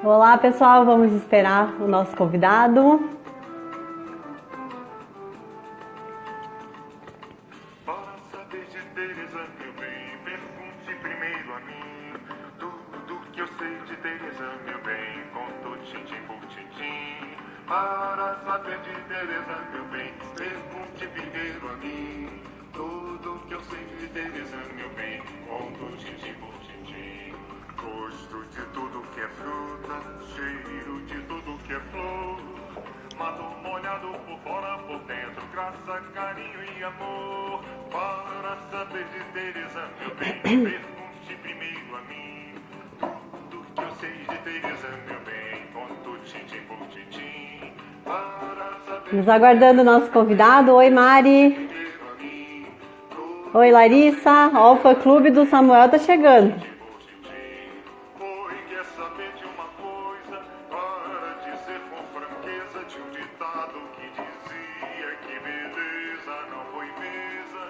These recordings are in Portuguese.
Olá, pessoal, vamos esperar o nosso convidado. Para saber de Teresa, meu bem, pergunte primeiro a mim. Tudo que eu sei de Teresa, meu bem, contou tintim por tintim. Para saber de Teresa, meu bem, pergunte primeiro a mim. Tudo que eu sei de Teresa, meu bem, contou tintim por tintim. Gosto de tudo que é fruta, cheiro de tudo que é flor. Mato molhado por fora, por dentro, graça, carinho e amor. Para saber de Teresa, meu bem, pergunte primeiro a mim. Tudo que eu sei de Teresa, meu bem, conto tintim por tintim. Para saber Nos aguardando o nosso convidado. Oi, Mari. primeiro a mim. Oi, Larissa. Ó, o fã-clube do Samuel tá chegando. Foi, quer saber de uma coisa, para dizer com franqueza de um ditado que dizia que beleza não foi mesa,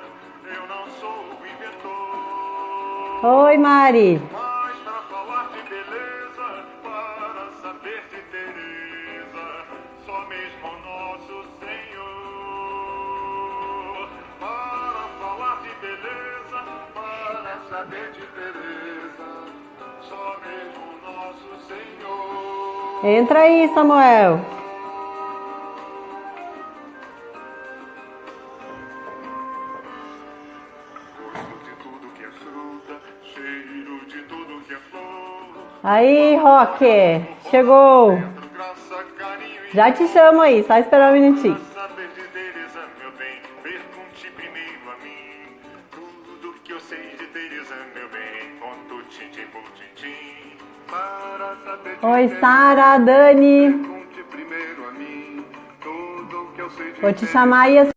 eu não sou o inventor. Oi, Mari. Mas para falar de beleza, para saber de Teresa, só mesmo nosso Senhor. Para falar de beleza, para saber de Teresa, só mesmo nosso Senhor. Entra aí, Samuel. Gosto de tudo que é fruta, cheiro de tudo que é flor. Aí, Roque. Chegou. Dentro, graça, carinho e Já te chamo aí, só esperar um minutinho. para saber de Teresa, meu bem, pergunte primeiro a mim. Tudo que eu sei de Teresa, meu bem, conto tintim por tintim. Para saber de Oi, Teresa, Sara, Dani. pergunte primeiro a mim. Tudo que eu sei de Vou te Teresa. chamar aí. Foi,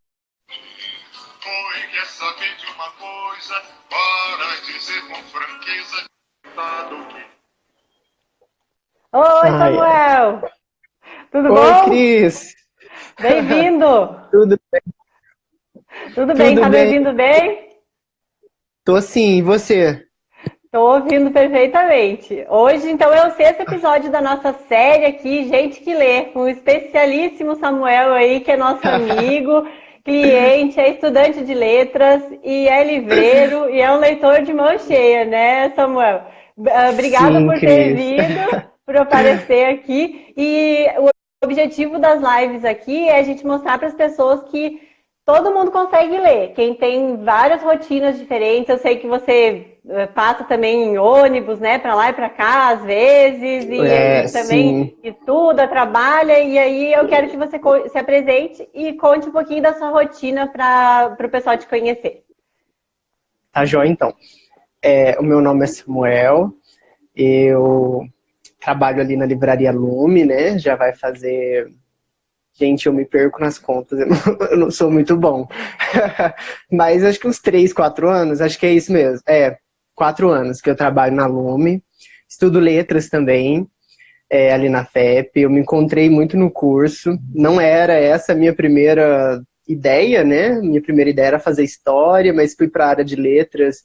quer saber de uma coisa, para dizer com franqueza, ditado que Oi, Ai, Samuel. Tudo Oi, bom? Cris. Bem-vindo. Tudo bem? Tudo bem? Tudo Tá me bem? ouvindo bem? Tô sim, e você? Estou ouvindo perfeitamente. Hoje, então, é o sexto episódio da nossa série aqui, Gente que Lê, com o especialíssimo Samuel aí, que é nosso amigo, cliente, é estudante de letras e é livreiro e é um leitor de mão cheia, né, Samuel? Obrigada Sim, por ter Cris. vindo, por aparecer aqui. E o objetivo das lives aqui é a gente mostrar para as pessoas que todo mundo consegue ler. Quem tem várias rotinas diferentes, eu sei que você passa também em ônibus, né, para lá e para cá, às vezes, e Sim. também estuda, trabalha, e aí eu quero que você se apresente e conte um pouquinho da sua rotina para o pessoal te conhecer. Tá joia, então. O meu nome é Samuel, eu trabalho ali na Livraria Lume, né? Já vai fazer... Gente, eu me perco nas contas, eu não sou muito bom. Mas acho que uns 3, 4 anos, acho que é isso mesmo. 4 anos que eu trabalho na Lume, estudo letras também, ali na FEP. Eu me encontrei muito no curso. Não era essa a minha primeira ideia, né? Minha primeira ideia era fazer história, mas fui para a área de letras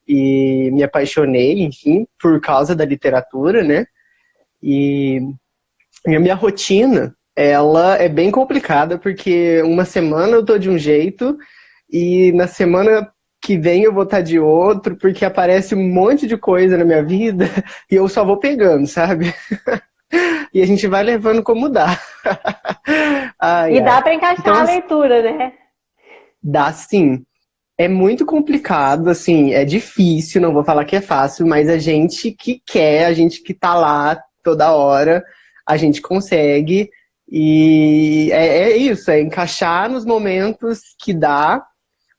e me apaixonei, enfim, por causa da literatura, né? E a minha rotina, ela é bem complicada, porque uma semana eu tô de um jeito e na semana que vem eu vou estar de outro, porque aparece um monte de coisa na minha vida e eu só vou pegando, sabe? E a gente vai levando como dá. Ai, E dá ai. para encaixar Então, a leitura, né? dá sim. É muito complicado, assim, é difícil, não vou falar que é fácil, mas a gente que quer, a gente que tá lá toda hora, a gente consegue. E é isso, é encaixar nos momentos que dá,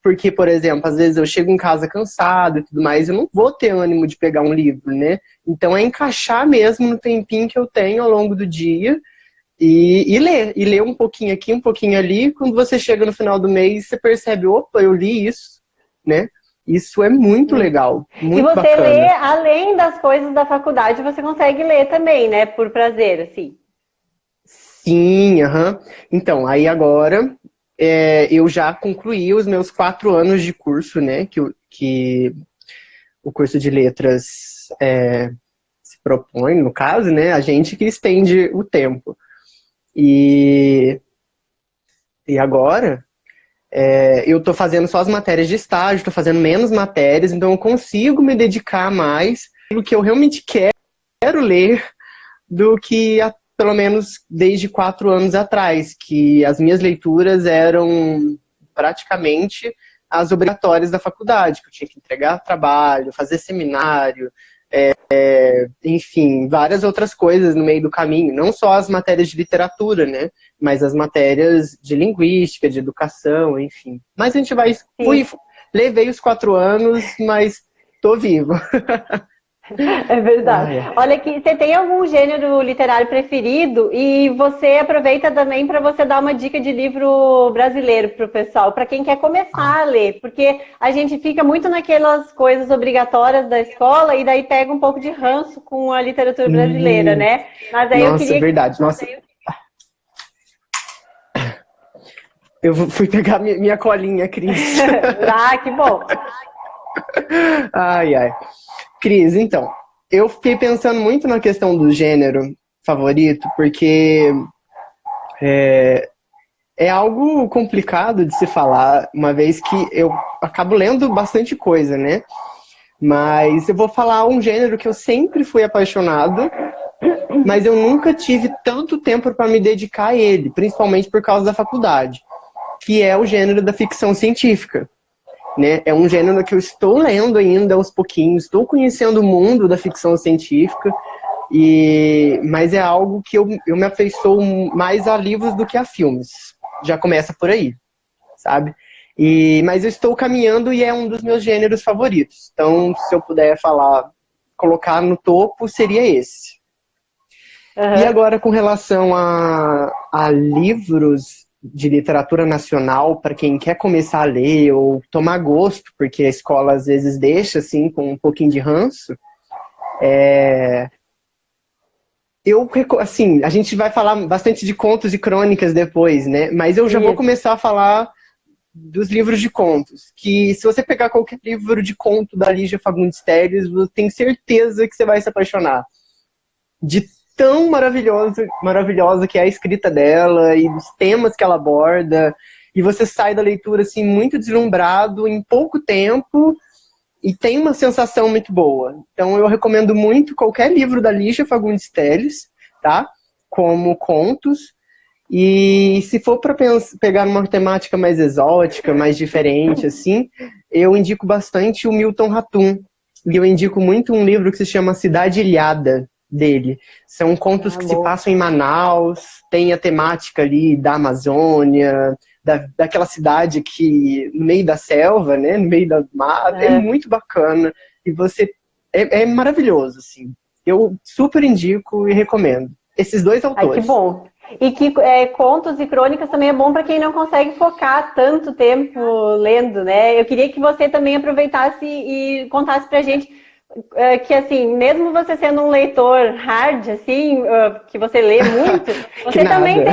porque, por exemplo, às vezes eu chego em casa cansado e tudo mais, eu não vou ter ânimo de pegar um livro, né? Então é encaixar mesmo no tempinho que eu tenho ao longo do dia e ler um pouquinho aqui, um pouquinho ali. Quando você chega no final do mês, você percebe, opa, eu li isso, né? Isso é muito legal, E muito você lê, bacana. além das coisas da faculdade, você consegue ler também, né? Por prazer, assim. Sim, aham. Então, aí agora eu já concluí os meus 4 anos de curso, né? Que o curso de letras propõe, no caso, né? A gente que estende o tempo. E agora, eu estou fazendo só as matérias de estágio, estou fazendo menos matérias, então eu consigo me dedicar mais àquilo que eu realmente quero ler do que pelo menos desde 4 anos atrás, que as minhas leituras eram praticamente as obrigatórias da faculdade, que eu tinha que entregar trabalho, fazer seminário, enfim, várias outras coisas no meio do caminho, não só as matérias de literatura, né, mas as matérias de linguística, de educação, enfim. Mas a gente vai... Levei os 4 anos, mas tô vivo. É verdade. Olha aqui, você tem algum gênero literário preferido? E você aproveita também para você dar uma dica de livro brasileiro para o pessoal, para quem quer começar a ler, porque a gente fica muito naquelas coisas obrigatórias da escola e daí pega um pouco de ranço com a literatura brasileira, né? Mas aí eu queria... verdade. Nossa, eu fui pegar minha colinha, Cris. Ah, que bom. Ai, ai. Cris, então, eu fiquei pensando muito na questão do gênero favorito, porque é algo complicado de se falar, uma vez que eu acabo lendo bastante coisa, né? Mas eu vou falar um gênero que eu sempre fui apaixonado, mas eu nunca tive tanto tempo para me dedicar a ele, principalmente por causa da faculdade, que é o gênero da ficção científica. Né? É um gênero que eu estou lendo ainda aos pouquinhos, estou conhecendo o mundo da ficção científica, mas é algo que eu me afeiçoo mais a livros do que a filmes. Já começa por aí, sabe? Mas eu estou caminhando e é um dos meus gêneros favoritos. Então, se eu puder colocar no topo, seria esse. Uhum. E agora, com relação a livros de literatura nacional, para quem quer começar a ler ou tomar gosto, porque a escola às vezes deixa assim com um pouquinho de ranço, assim, a gente vai falar bastante de contos e crônicas depois, né? Mas eu já vou começar a falar dos livros de contos, que se você pegar qualquer livro de conto da Lígia Fagundes Telles, eu tenho certeza que você vai se apaixonar. De tão maravilhosa que é a escrita dela e dos temas que ela aborda, e você sai da leitura assim muito deslumbrado em pouco tempo e tem uma sensação muito boa. Então eu recomendo muito qualquer livro da Lígia Fagundes Telles, tá? Como contos. E se for para pegar uma temática mais exótica, mais diferente assim, eu indico bastante o Milton Ratum. E eu indico muito um livro que se chama Cidade Ilhada, dele. São contos que se passam em Manaus, tem a temática ali da Amazônia, daquela cidade que no meio da selva, né, no meio da mata, é muito bacana e é maravilhoso, assim. Eu super indico e recomendo. Esses 2 autores. Ai, que bom. E que contos e crônicas também é bom para quem não consegue focar tanto tempo lendo, né? Eu queria que você também aproveitasse e contasse pra gente que, assim, mesmo você sendo um leitor hard, assim, que você lê muito, você também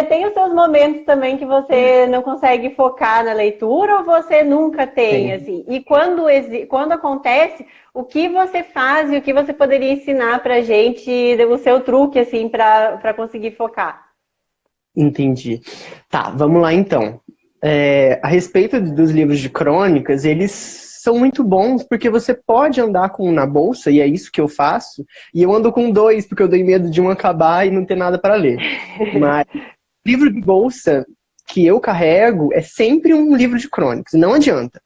tem os seus momentos também que você não consegue focar na leitura ou você nunca tem, assim? E quando acontece, o que você faz e o que você poderia ensinar pra gente, o seu truque, assim, pra conseguir focar? Entendi. Tá, vamos lá então. A respeito dos livros de crônicas, eles são muito bons porque você pode andar com um na bolsa, e é isso que eu faço, e eu ando com 2 porque eu dei medo de um acabar e não ter nada para ler. Mas livro de bolsa que eu carrego é sempre um livro de crônicas, não adianta.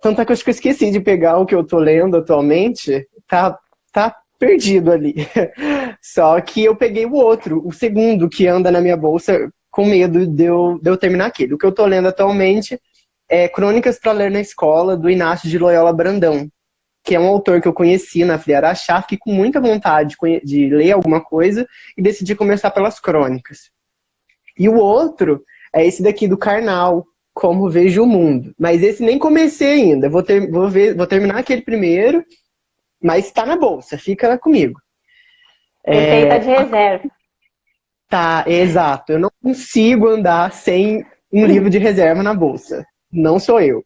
Tanto é que eu acho que eu esqueci de pegar o que eu tô lendo atualmente, tá perdido ali. Só que eu peguei o outro, o segundo, que anda na minha bolsa com medo de eu terminar aquele. O que eu tô lendo atualmente é Crônicas para Ler na Escola, do Inácio de Loyola Brandão, que é um autor que eu conheci na Filiara Achá, fiquei com muita vontade de ler alguma coisa e decidi começar pelas crônicas. E o outro é esse daqui do Karnal, Como Vejo o Mundo. Mas esse nem comecei ainda, vou terminar aquele primeiro, mas tá na bolsa, fica comigo. Esse aí tá de reserva. Tá, exato. Eu não consigo andar sem um livro de reserva na bolsa. Não sou eu.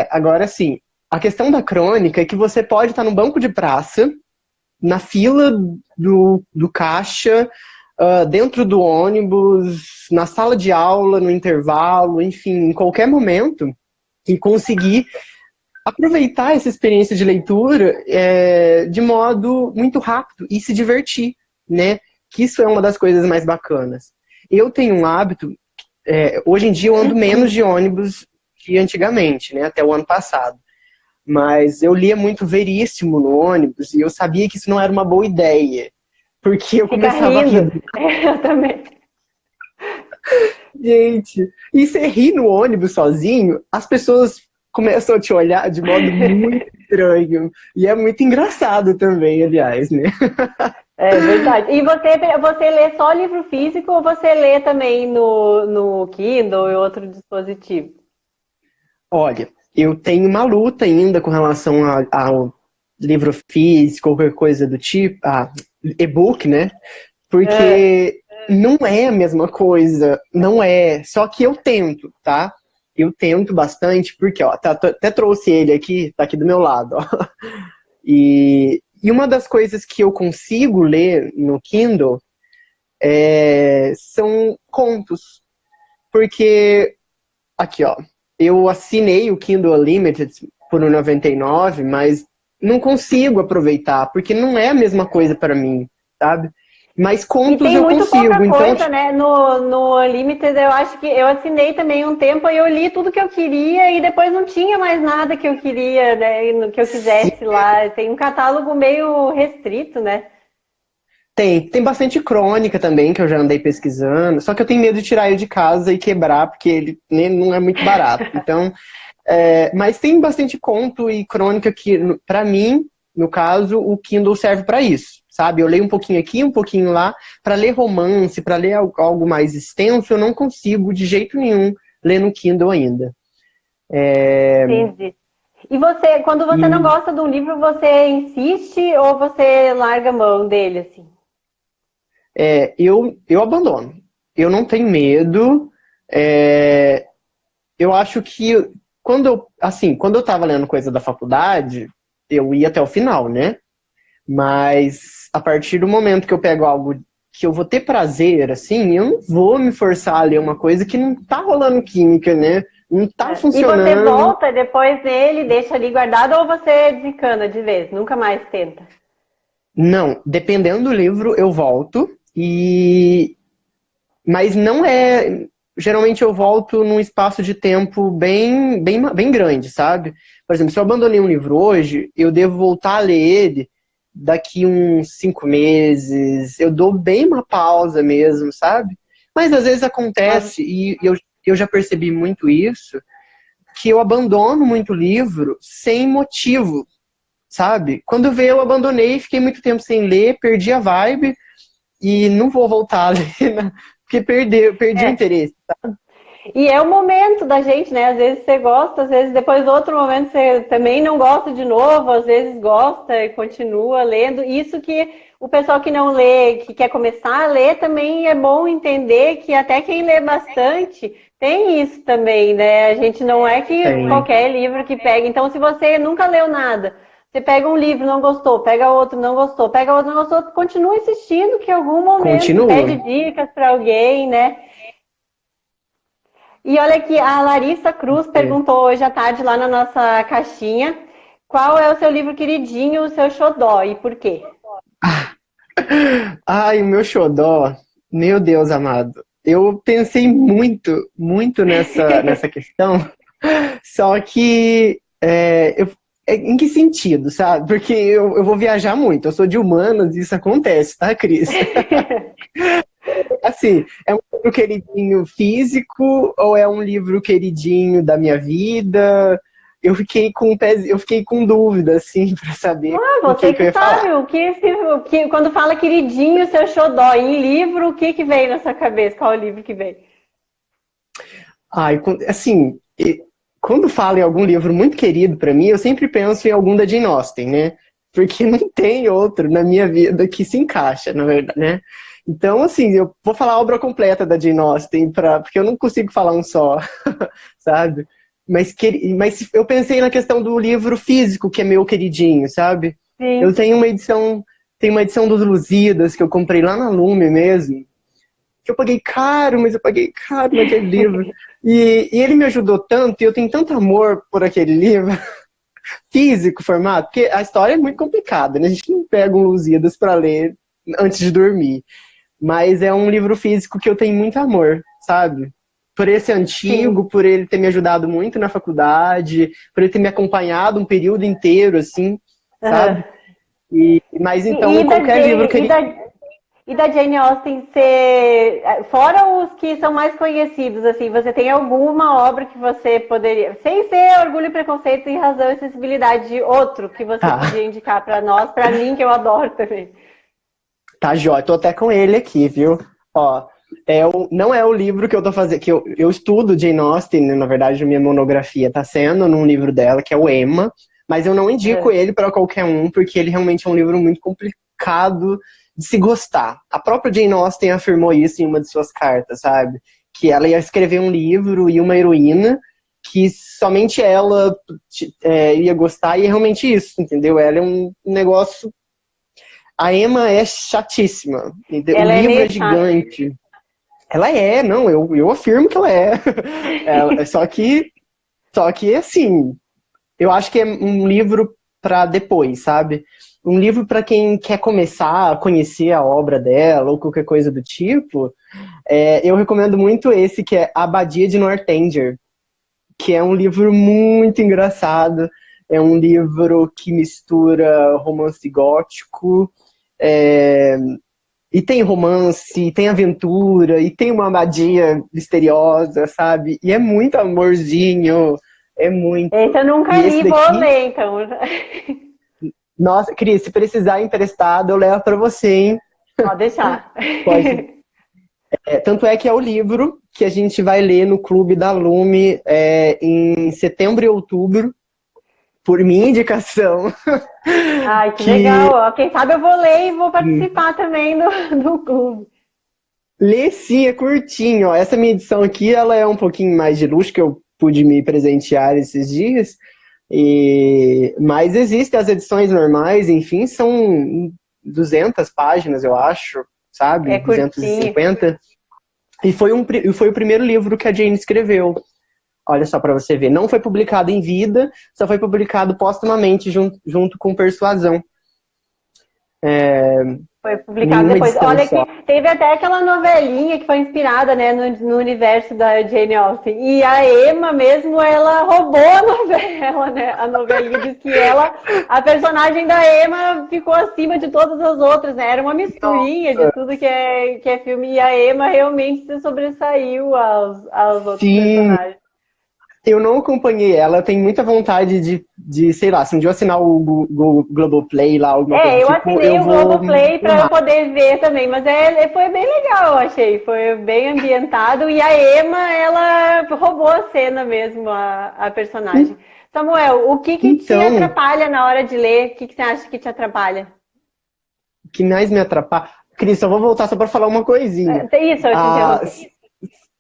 Agora sim, a questão da crônica é que você pode estar no banco de praça, na fila do caixa, dentro do ônibus, na sala de aula, no intervalo, enfim, em qualquer momento, e conseguir aproveitar essa experiência de leitura de modo muito rápido e se divertir, né? Que isso é uma das coisas mais bacanas. Eu tenho um hábito, hoje em dia eu ando menos de ônibus que antigamente, né? Até o ano passado. Mas eu lia muito Veríssimo no ônibus e eu sabia que isso não era uma boa ideia. Porque eu começava a rir. Eu também. Gente, e você ri no ônibus sozinho, as pessoas começam a te olhar de modo muito estranho. E é muito engraçado também, aliás, né? É verdade. E você lê só livro físico ou você lê também no Kindle e outro dispositivo? Olha, eu tenho uma luta ainda com relação ao livro físico, qualquer coisa do tipo, e-book, né? Porque não é a mesma coisa, não é. Só que eu tento, tá? Eu tento bastante, porque, ó, até trouxe ele aqui, tá aqui do meu lado, ó. E uma das coisas que eu consigo ler no Kindle são contos. Porque, aqui, ó, eu assinei o Kindle Unlimited por R$1,99, mas não consigo aproveitar, porque não é a mesma coisa para mim, sabe? Mas contos eu consigo. E tem muito pouca coisa, né? No Unlimited, eu acho que eu assinei também um tempo e eu li tudo que eu queria e depois não tinha mais nada que eu queria, né? Que eu quisesse lá. Tem um catálogo meio restrito, né? Tem bastante crônica também, que eu já andei pesquisando, só que eu tenho medo de tirar ele de casa e quebrar, porque ele não é muito barato. Então, mas tem bastante conto e crônica que, pra mim, no caso, o Kindle serve pra isso, sabe? Eu leio um pouquinho aqui, um pouquinho lá. Pra ler romance, pra ler algo mais extenso, eu não consigo de jeito nenhum ler no Kindle ainda. Entendi. E você, quando você não gosta de um livro, você insiste ou você larga a mão dele, assim? Eu abandono. Eu não tenho medo. Eu acho que quando eu tava lendo coisa da faculdade, eu ia até o final, né? Mas a partir do momento que eu pego algo que eu vou ter prazer, assim, eu não vou me forçar a ler uma coisa que não tá rolando química, né? Não tá funcionando. E você volta depois dele, deixa ali guardado ou você desencana de vez? Nunca mais tenta? Não, dependendo do livro, eu volto. Mas não é. Geralmente eu volto num espaço de tempo bem grande, sabe? Por exemplo, se eu abandonei um livro hoje, eu devo voltar a ler ele daqui uns 5 meses. Eu dou bem uma pausa mesmo, sabe? Mas às vezes acontece, e eu já percebi muito isso, que eu abandono muito livro sem motivo, sabe? Quando veio, eu abandonei, fiquei muito tempo sem ler, perdi a vibe. E não vou voltar a ler, né? Porque perdi o interesse, sabe? E é o momento da gente, né? Às vezes você gosta, às vezes depois outro momento você também não gosta de novo, às vezes gosta e continua lendo. Isso que o pessoal que não lê, que quer começar a ler, também é bom entender que até quem lê bastante tem isso também, né? A gente não é que qualquer livro que pega. Então, se você nunca leu nada, você pega um livro, não gostou, pega outro, não gostou, pega outro, não gostou, continua insistindo que em algum momento pede dicas para alguém, né? E olha aqui, a Larissa Cruz perguntou hoje à tarde lá na nossa caixinha, qual é o seu livro queridinho, o seu xodó e por quê? Ai, o meu xodó, meu Deus amado. Eu pensei muito nessa questão, só que em que sentido, sabe? Porque eu vou viajar muito, eu sou de humanas e isso acontece, tá, Cris? Assim, é um livro queridinho físico ou é um livro queridinho da minha vida? Eu fiquei com dúvida, assim, pra saber você que eu ia sabe, falar. o que quando fala queridinho, seu xodó, em livro, o que vem na sua cabeça? Qual o livro que vem? Ai, assim, quando falo em algum livro muito querido pra mim, eu sempre penso em algum da Jane Austen, né? Porque não tem outro na minha vida que se encaixa, na verdade, né? Então, assim, eu vou falar a obra completa da Jane Austen, porque eu não consigo falar um só, sabe? mas eu pensei na questão do livro físico, que é meu queridinho, sabe? Sim. Eu tenho uma edição dos Lusíadas, que eu comprei lá na Lume mesmo, que eu paguei caro, mas eu paguei caro naquele livro. E ele me ajudou tanto, e eu tenho tanto amor por aquele livro, físico, formato, porque a história é muito complicada, né? A gente não pega um Lusíadas para ler antes de dormir. Mas é um livro físico que eu tenho muito amor, sabe? Por ele ser antigo, Sim. por ele ter me ajudado muito na faculdade, por ele ter me acompanhado um período inteiro, assim, sabe? Mas então, qualquer livro que ele... E da Jane Austen ser, fora os que são mais conhecidos, assim, você tem alguma obra que você poderia, sem ser Orgulho e Preconceito e Razão e Sensibilidade, outro que você podia indicar para nós, para mim, que eu adoro também? Tá, jóia. Tô até com ele aqui, viu? Ó, não é o livro que eu tô fazendo, que eu estudo Jane Austen, né? Na verdade, a minha monografia tá sendo num livro dela, que é o Emma, mas eu não indico ele para qualquer um, porque ele realmente é um livro muito complicado de se gostar. A própria Jane Austen afirmou isso em uma de suas cartas, sabe? Que ela ia escrever um livro e uma heroína que somente ela ia gostar, e é realmente isso, entendeu? Ela é um negócio... A Emma é chatíssima. Ela o livro é gigante. Ela é, não, eu afirmo que ela é. Só que, assim, eu acho que é um livro para depois, sabe? Um livro para quem quer começar a conhecer a obra dela ou qualquer coisa do tipo. Eu recomendo muito esse, que é A Abadia de Northanger, que é um livro muito engraçado. É um livro que mistura romance gótico, e tem romance, e tem aventura, e tem uma abadia misteriosa, sabe? E é muito amorzinho, é muito... Esse eu nunca li, vou ler, então. Nossa, Cris, se precisar emprestado, eu levo pra você, hein? Pode deixar. Pode. Tanto é que é o livro que a gente vai ler no Clube da Lume em setembro e outubro, por minha indicação. Ai, que legal. Ó. Quem sabe eu vou ler e vou participar também do clube. Lê sim, é curtinho. Ó. Essa minha edição aqui, ela é um pouquinho mais de luxo, que eu pude me presentear esses dias. Mas existem as edições normais, enfim, são 200 páginas, eu acho, sabe? É 250. E foi o primeiro livro que a Jane escreveu. Olha só para você ver. Não foi publicado em vida, só foi publicado póstumamente junto com Persuasão. Foi publicado depois. Olha só. que teve até aquela novelinha que foi inspirada, né, no universo da Jane Austen. E a Emma mesmo, ela roubou a novela, né? A novelinha diz que a personagem da Emma ficou acima de todas as outras, né? Era uma misturinha de tudo que é filme. E a Emma realmente se sobressaiu aos outros personagens. Eu não acompanhei ela, eu tenho muita vontade de sei lá, se um dia eu assinar o Globoplay lá, alguma coisa eu tipo, assinei o Globoplay para eu poder ver também, mas foi bem legal, eu achei, foi bem ambientado, e a Emma, ela roubou a cena mesmo, a personagem. Samuel, o que te atrapalha na hora de ler? O que você acha que te atrapalha? O que mais me atrapalha? Cris, só vou voltar só para falar uma coisinha. Isso, eu te interrompi.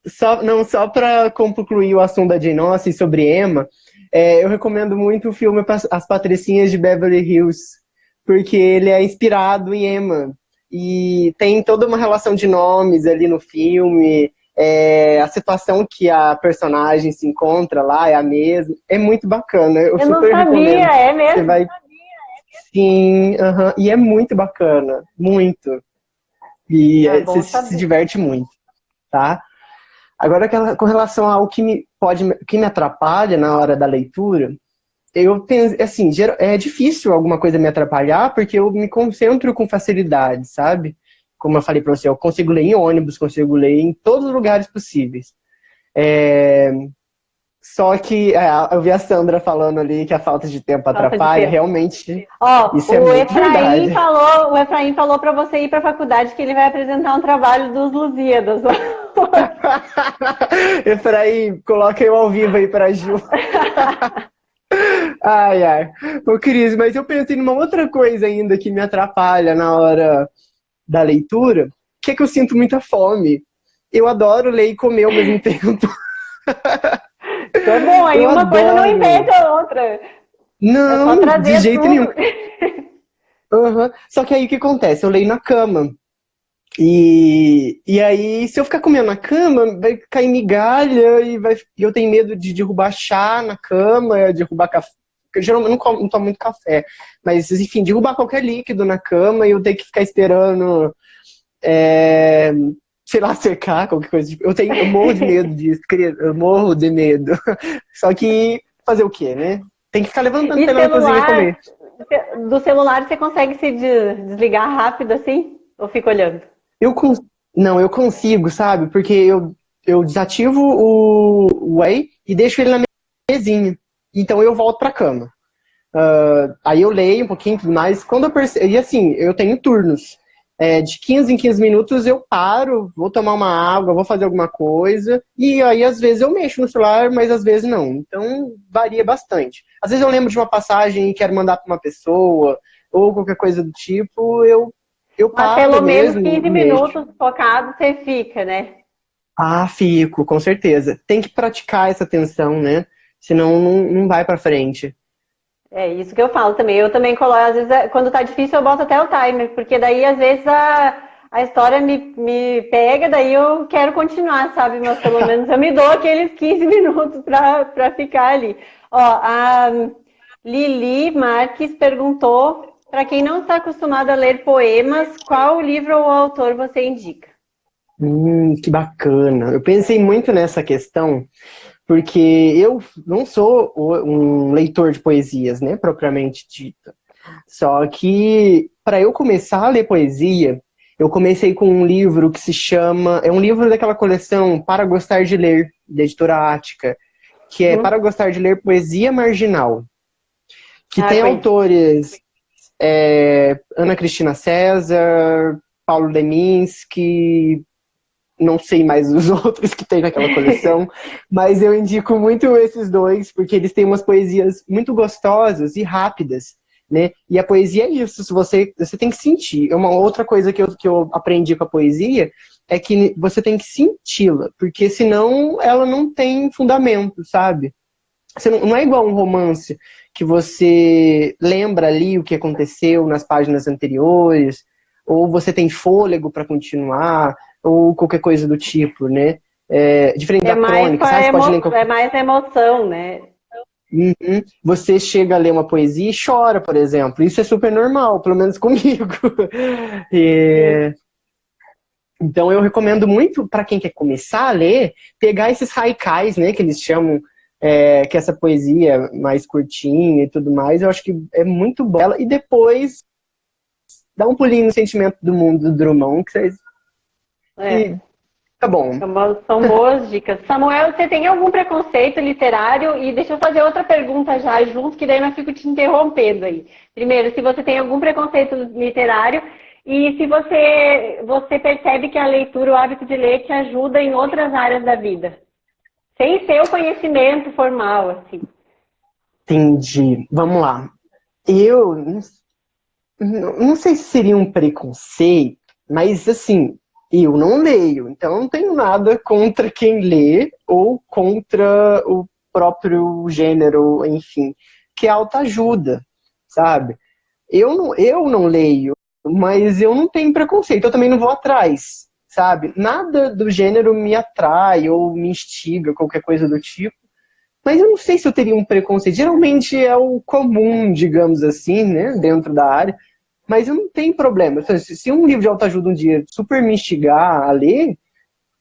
Só para concluir o assunto da Jane Austen sobre Emma, eu recomendo muito o filme As Patricinhas de Beverly Hills, porque ele é inspirado em Emma. E tem toda uma relação de nomes ali no filme, a situação que a personagem se encontra lá é a mesma. É muito bacana. Eu super não sabia, recomendo. É mesmo? Você vai... Sim, e é muito bacana, muito. E você se diverte muito, tá? Agora, com relação ao que me atrapalha na hora da leitura, eu penso, assim, é difícil alguma coisa me atrapalhar, porque eu me concentro com facilidade, sabe? Como eu falei pra você, eu consigo ler em ônibus, consigo ler em todos os lugares possíveis. Só que eu vi a Sandra falando ali que a falta de tempo atrapalha, realmente. Isso é muito verdade. O Efraim falou para você ir para a faculdade que ele vai apresentar um trabalho dos Lusíadas. Efraim, coloca eu ao vivo aí pra Ju. Ai. Ô, Cris, mas eu pensei numa outra coisa ainda que me atrapalha na hora da leitura, que é que eu sinto muita fome. Eu adoro ler e comer ao mesmo tempo. Então é bom, aí Eu uma coisa não adoro. impede a outra. É só Não, de trazer jeito tudo. nenhum. Aham. Só que aí o que acontece? Eu leio na cama. E aí, se eu ficar comendo na cama, vai cair migalha e eu tenho medo de derrubar chá na cama, derrubar café. Porque eu geralmente não tomo muito café. Mas, enfim, derrubar qualquer líquido na cama e eu tenho que ficar esperando, é, sei lá, secar, qualquer coisa. Eu morro de medo disso, eu morro de medo. Só que fazer o quê, né? Tem que ficar levantando pra E ir lá na cozinha comer. do celular você consegue se desligar rápido assim? Ou fica olhando? Eu cons... Não, eu consigo, sabe? Porque eu desativo o Whey e deixo ele na mesinha. Então eu volto pra cama. Aí eu leio um pouquinho e tudo mais. Quando eu percebo. E assim, eu tenho turnos. De 15 em 15 minutos eu paro, vou tomar uma água, vou fazer alguma coisa. E aí, às vezes, eu mexo no celular, mas às vezes não. Então, varia bastante. Às vezes eu lembro de uma passagem e quero mandar para uma pessoa, ou qualquer coisa do tipo, eu Mas paro pelo menos mesmo 15 e mexo. minutos focado você fica, né? Ah, fico, com certeza. Tem que praticar essa atenção, né? Senão não vai pra frente. É isso que eu falo também. Eu também coloco, às vezes, quando tá difícil, eu boto até o timer, porque daí, às vezes, a história me pega, daí eu quero continuar, sabe? Mas pelo menos eu me dou aqueles 15 minutos pra ficar ali. Ó, a Lili Marques perguntou, para quem não está acostumado a ler poemas, qual livro ou autor você indica? Que bacana. Eu pensei muito nessa questão, porque eu não sou um leitor de poesias, né, propriamente dita. Só que, para eu começar a ler poesia, eu comecei com um livro que se chama. É um livro daquela coleção Para Gostar de Ler, da editora Ática, que é Para Uhum. Gostar de Ler Poesia Marginal, que Ah, tem conheço. autores Ana Cristina César, Paulo Leminski, não sei mais os outros que tem naquela coleção, mas eu indico muito esses dois, porque eles têm umas poesias muito gostosas e rápidas, né? E a poesia é isso, se você tem que sentir. Uma outra coisa que eu aprendi com a poesia é que você tem que senti-la, porque senão ela não tem fundamento, sabe? Você não é igual um romance que você lembra ali o que aconteceu nas páginas anteriores, ou você tem fôlego para continuar, ou qualquer coisa do tipo, né? Diferente É da mais com crônica, a sabe? Você pode ler em é qualquer... mais emoção, né? Uhum. Você chega a ler uma poesia e chora, por exemplo. Isso é super normal, pelo menos comigo. Sim. É, Então eu recomendo muito para quem quer começar a ler, pegar esses haikais, né, que eles chamam, que é essa poesia mais curtinha e tudo mais. Eu acho que é muito bela. E depois dá um pulinho no Sentimento do Mundo do Drummond, É. que tá bom. São boas dicas. Samuel, você tem algum preconceito literário? E deixa eu fazer outra pergunta já junto, que daí eu não fico te interrompendo aí. Primeiro, se você tem algum preconceito literário e se você percebe que a leitura, o hábito de ler, te ajuda em outras áreas da vida, sem ser o conhecimento formal, assim. Entendi. Vamos lá. Eu não sei se seria um preconceito, mas assim, eu não leio, então não tenho nada contra quem lê ou contra o próprio gênero, enfim, que é autoajuda, sabe? Eu não leio, mas eu não tenho preconceito, eu também não vou atrás, sabe? Nada do gênero me atrai ou me instiga, qualquer coisa do tipo. Mas eu não sei se eu teria um preconceito. Geralmente é o comum, digamos assim, né? Dentro da área. Mas eu não tenho problema. Se um livro de autoajuda um dia super me instigar a ler,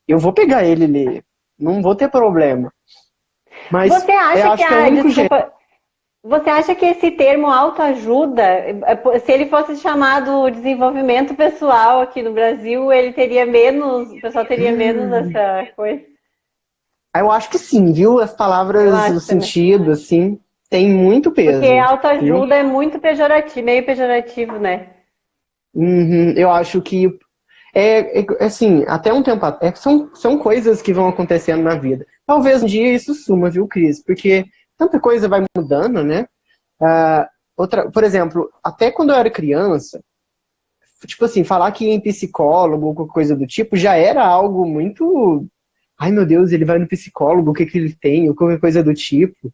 eu vou pegar ele e ler. Não vou ter problema. Mas Você eu acha que acho que é o único jeito. desculpa, você acha que esse termo autoajuda, se ele fosse chamado desenvolvimento pessoal aqui no Brasil, ele teria menos, o pessoal teria menos essa coisa? Eu acho que sim, viu? As Eu palavras, o acho também. sentido, assim, tem muito Porque peso, viu? autoajuda é muito pejorativo, meio pejorativo, né? Uhum, eu acho que assim, até um tempo atrás, são coisas que vão acontecendo na vida. Talvez um dia isso suma, viu, Cris? Porque tanta coisa vai mudando, né? Por exemplo, até quando eu era criança, tipo assim, falar que ia em psicólogo ou qualquer coisa do tipo já era algo muito ai meu Deus, ele vai no psicólogo, o que que ele tem, ou qualquer coisa do tipo.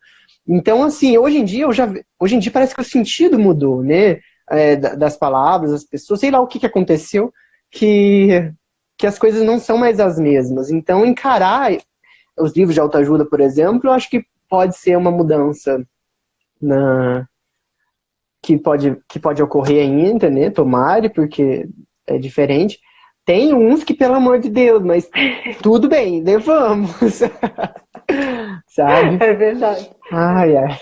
Então, assim, hoje em dia parece que o sentido mudou, né? Das palavras, das pessoas, sei lá o que que aconteceu, que as coisas não são mais as mesmas. Então, encarar os livros de autoajuda, por exemplo, eu acho que pode ser uma mudança que pode ocorrer ainda, né? Tomara, porque é diferente. Tem uns que, pelo amor de Deus, mas tudo bem, levamos. Sabe? É verdade. Ai, ai.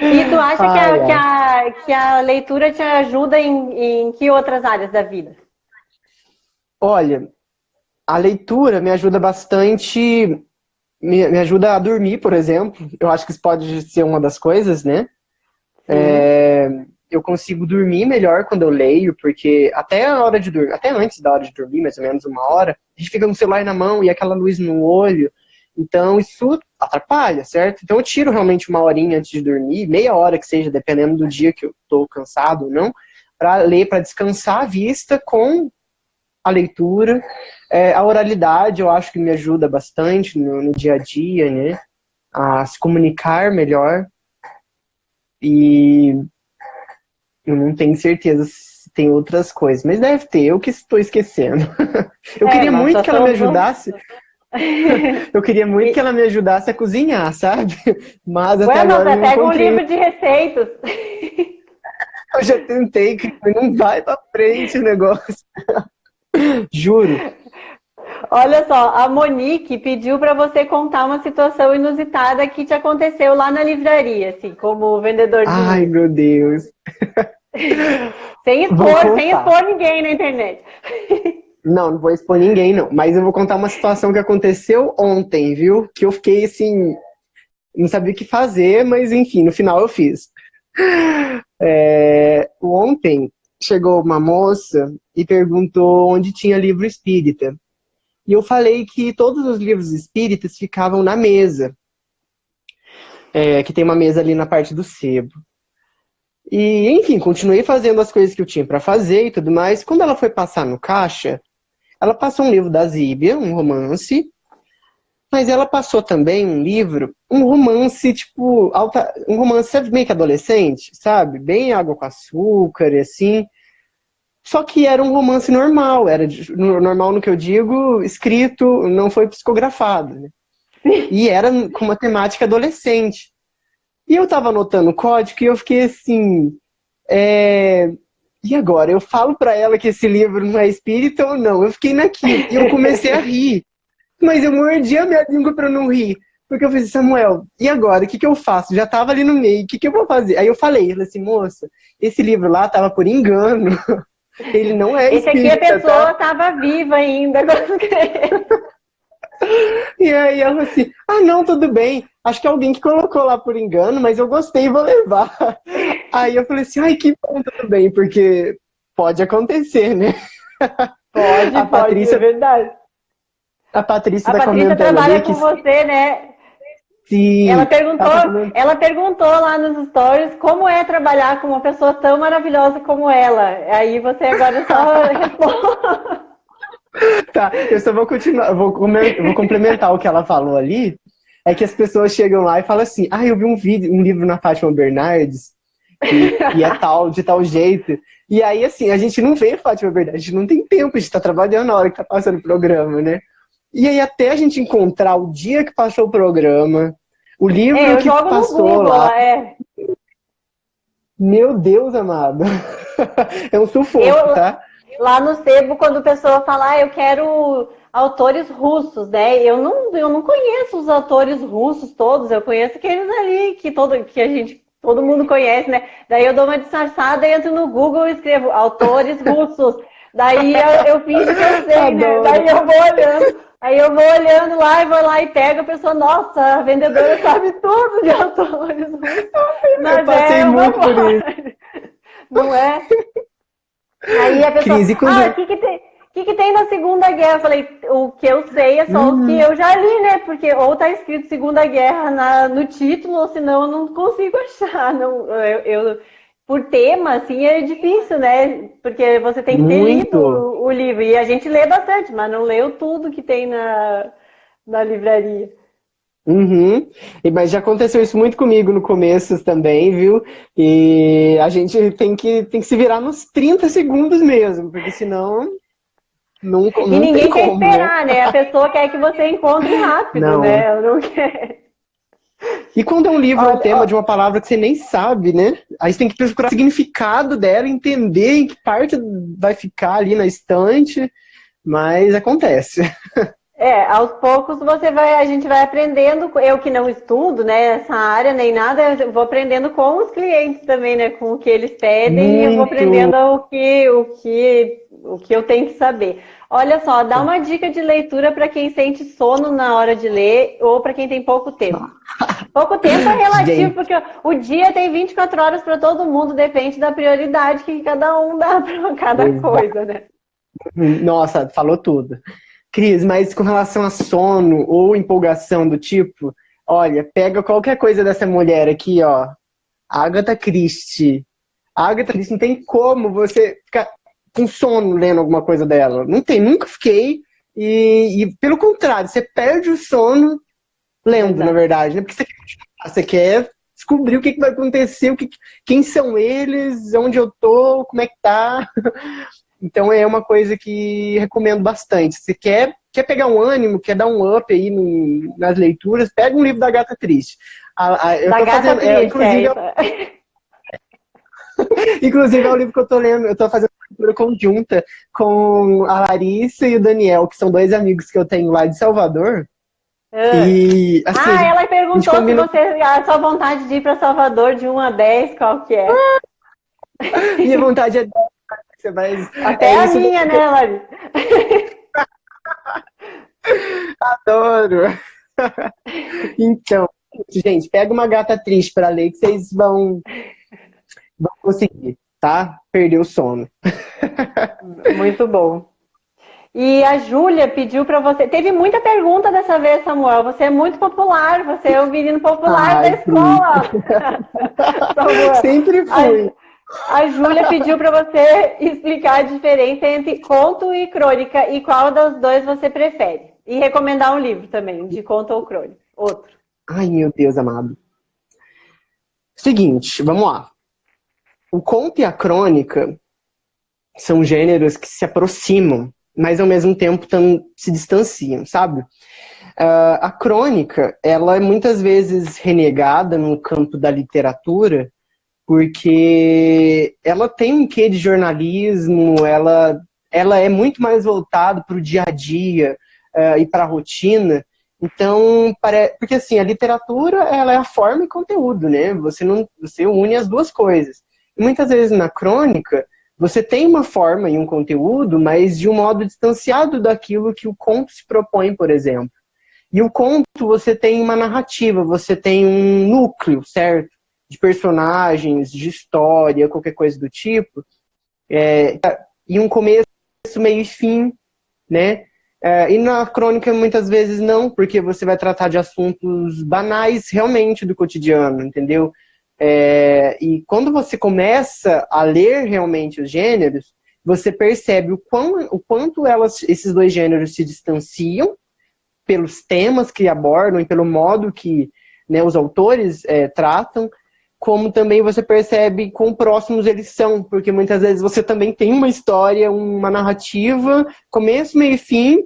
E tu acha Ai, ai. que a leitura te ajuda em que outras áreas da vida? Olha, a leitura me ajuda bastante, me ajuda a dormir, por exemplo. Eu acho que isso pode ser uma das coisas, né? Sim. Eu consigo dormir melhor quando eu leio, porque até a hora de dormir, até antes da hora de dormir, mais ou menos uma hora, a gente fica com o celular na mão e aquela luz no olho. Então isso atrapalha, certo? Então eu tiro realmente uma horinha antes de dormir, meia hora que seja, dependendo do dia que eu tô cansado ou não, para ler, para descansar a vista com a leitura. A oralidade eu acho que me ajuda bastante no dia a dia, né? A se comunicar melhor. E eu não tenho certeza se tem outras coisas, mas deve ter, eu que estou esquecendo. Eu queria Mas muito só que ela me somos- ajudasse. Eu queria muito que ela me ajudasse a cozinhar, sabe? Mas até Ué, mas agora eu não pega um encontrei. livro de receitas. Eu já tentei, mas não vai pra frente o negócio. Juro. Olha só, a Monique pediu para você contar uma situação inusitada que te aconteceu lá na livraria, assim, como vendedor de Ai, livros. meu Deus. Sem Vou contar. expor ninguém na internet. Não, não vou expor ninguém, não. Mas eu vou contar uma situação que aconteceu ontem, viu? Que eu fiquei assim, não sabia o que fazer, mas enfim, no final eu fiz. Ontem chegou uma moça e perguntou onde tinha livro espírita. E eu falei que todos os livros espíritas ficavam na mesa, que tem uma mesa ali na parte do sebo. E, enfim, continuei fazendo as coisas que eu tinha para fazer e tudo mais. Quando ela foi passar no caixa, ela passou um livro da Zíbia, um romance, mas ela passou também um livro, um romance, tipo, um romance meio que adolescente, sabe? Bem água com açúcar e assim. Só que era um romance normal, normal no que eu digo, escrito, não foi psicografado, né? E era com uma temática adolescente. E eu tava anotando o código e eu fiquei assim, e agora? Eu falo pra ela que esse livro não é espírita ou não? Eu fiquei naquilo, e eu comecei a rir. Mas eu mordi a minha língua pra não rir. Porque eu falei, Samuel, e agora? O que que eu faço? Já tava ali no meio, o que que eu vou fazer? Aí eu falei assim, moça, esse livro lá tava por engano. Ele não é Esse aqui espírita, a pessoa tá? estava viva ainda. E aí ela assim, não, tudo bem. Acho que é alguém que colocou lá por engano, mas eu gostei e vou levar. Aí eu falei assim, ai, que bom, tudo bem, porque pode acontecer, né? Pode, Patrícia, é verdade. A Patrícia A tá Patrícia comentando trabalha ali que com você, né? sim, Ela perguntou lá nos stories como é trabalhar com uma pessoa tão maravilhosa como ela. Aí você agora só responde. tá, eu só vou continuar, eu vou complementar o que ela falou ali, é que as pessoas chegam lá e falam assim, eu vi um livro na Fátima Bernardes, e é tal, de tal jeito. E aí, assim, a gente não vê a Fátima Bernardes, a gente não tem tempo, a gente tá trabalhando na hora que tá passando o programa, né? E aí, até a gente encontrar o dia que passou o programa, o livro que passou Google, lá. Meu Deus amado. É um sufoco, tá? Lá no Sebo, quando a pessoa fala, eu quero autores russos, né? Eu não conheço os autores russos todos, eu conheço aqueles ali que todo mundo conhece, né? Daí eu dou uma disfarçada, entro no Google e escrevo autores russos. Daí eu finjo que eu sei, né? Daí eu vou olhando lá e vou lá e pego a pessoa, nossa, a vendedora sabe tudo de autores russos. Mas eu passei muito por isso. Não é? Aí a pessoa, o que tem na Segunda Guerra? Eu falei, o que eu sei é só o que eu já li, né? Porque ou tá escrito Segunda Guerra no título, ou senão eu não consigo achar. Não, por tema, assim, é difícil, né? Porque você tem que ter lido Muito. o livro. E a gente lê bastante, mas não leu tudo que tem na livraria. Uhum. Mas já aconteceu isso muito comigo no começo também, viu? E a gente tem que se virar nos 30 segundos mesmo, porque senão E não tem ninguém quer como, né? esperar, né? A pessoa quer que você encontre rápido, Não. né? Eu não quero. E quando é um livro ou Olha, tema ó, de uma palavra que você nem sabe, né? Aí você tem que procurar o significado dela, entender em que parte vai ficar ali na estante, mas acontece. aos poucos a gente vai aprendendo. Eu que não estudo, né, essa área nem nada, eu vou aprendendo com os clientes também, né, com o que eles pedem e eu vou Muito. aprendendo o que eu tenho que saber. Olha só, dá uma dica de leitura para quem sente sono na hora de ler ou para quem tem pouco tempo. Pouco tempo é relativo, Gente, porque o dia tem 24 horas para todo mundo, depende da prioridade que cada um dá para cada coisa, né? nossa, falou tudo. Cris, mas com relação a sono ou empolgação do tipo, olha, pega qualquer coisa dessa mulher aqui, ó. Agatha Christie. A Agatha Christie não tem como você ficar com sono lendo alguma coisa dela. Não tem, nunca fiquei. E pelo contrário, você perde o sono lendo, na Exato. verdade, né? Porque você quer descobrir o que vai acontecer, quem são eles, onde eu tô, como é que tá. Então é uma coisa que recomendo bastante. Se quer pegar um ânimo, quer dar um up aí nas leituras, pega um livro da Agatha Christie. Eu Da tô gata fazendo, triste, é isso. inclusive é o livro que eu tô lendo, eu tô fazendo uma leitura conjunta com a Larissa e o Daniel, que são dois amigos que eu tenho lá de Salvador. E assim, Ela a gente perguntou se combina. você, a sua vontade de ir para Salvador de 1 a 10, qual que é? Minha vontade é mas Até é a isso daí minha, que eu né, Lari? adoro. Então, gente, pega uma gata triste pra ler que vocês vão conseguir, tá? Perder o sono. Muito bom. E a Júlia pediu para você. Teve muita pergunta dessa vez, Samuel. Você é muito popular, você é o menino popular da Ai, Cris. escola. Samuel. Sempre fui. A Júlia pediu para você explicar a diferença entre conto e crônica e qual dos dois você prefere. E recomendar um livro também, de conto ou crônica. Outro. Ai, meu Deus amado. Seguinte, vamos lá. O conto e a crônica são gêneros que se aproximam, mas ao mesmo tempo se distanciam, sabe? A crônica, ela é muitas vezes renegada no campo da literatura, porque ela tem um quê de jornalismo, ela é muito mais voltada para o dia a dia e para a rotina. Então, porque assim, a literatura ela é a forma e conteúdo, né? Você une as duas coisas. E muitas vezes na crônica, você tem uma forma e um conteúdo, mas de um modo distanciado daquilo que o conto se propõe, por exemplo. E o conto, você tem uma narrativa, você tem um núcleo, certo? De personagens, de história, qualquer coisa do tipo. E um começo, meio e fim, né? E na crônica, muitas vezes, não, porque você vai tratar de assuntos banais, realmente, do cotidiano, entendeu? E quando você começa a ler realmente os gêneros, você percebe o quanto esses dois gêneros se distanciam pelos temas que abordam e pelo modo que, né, os autores tratam, como também você percebe quão próximos eles são, porque muitas vezes você também tem uma história, uma narrativa, começo, meio e fim,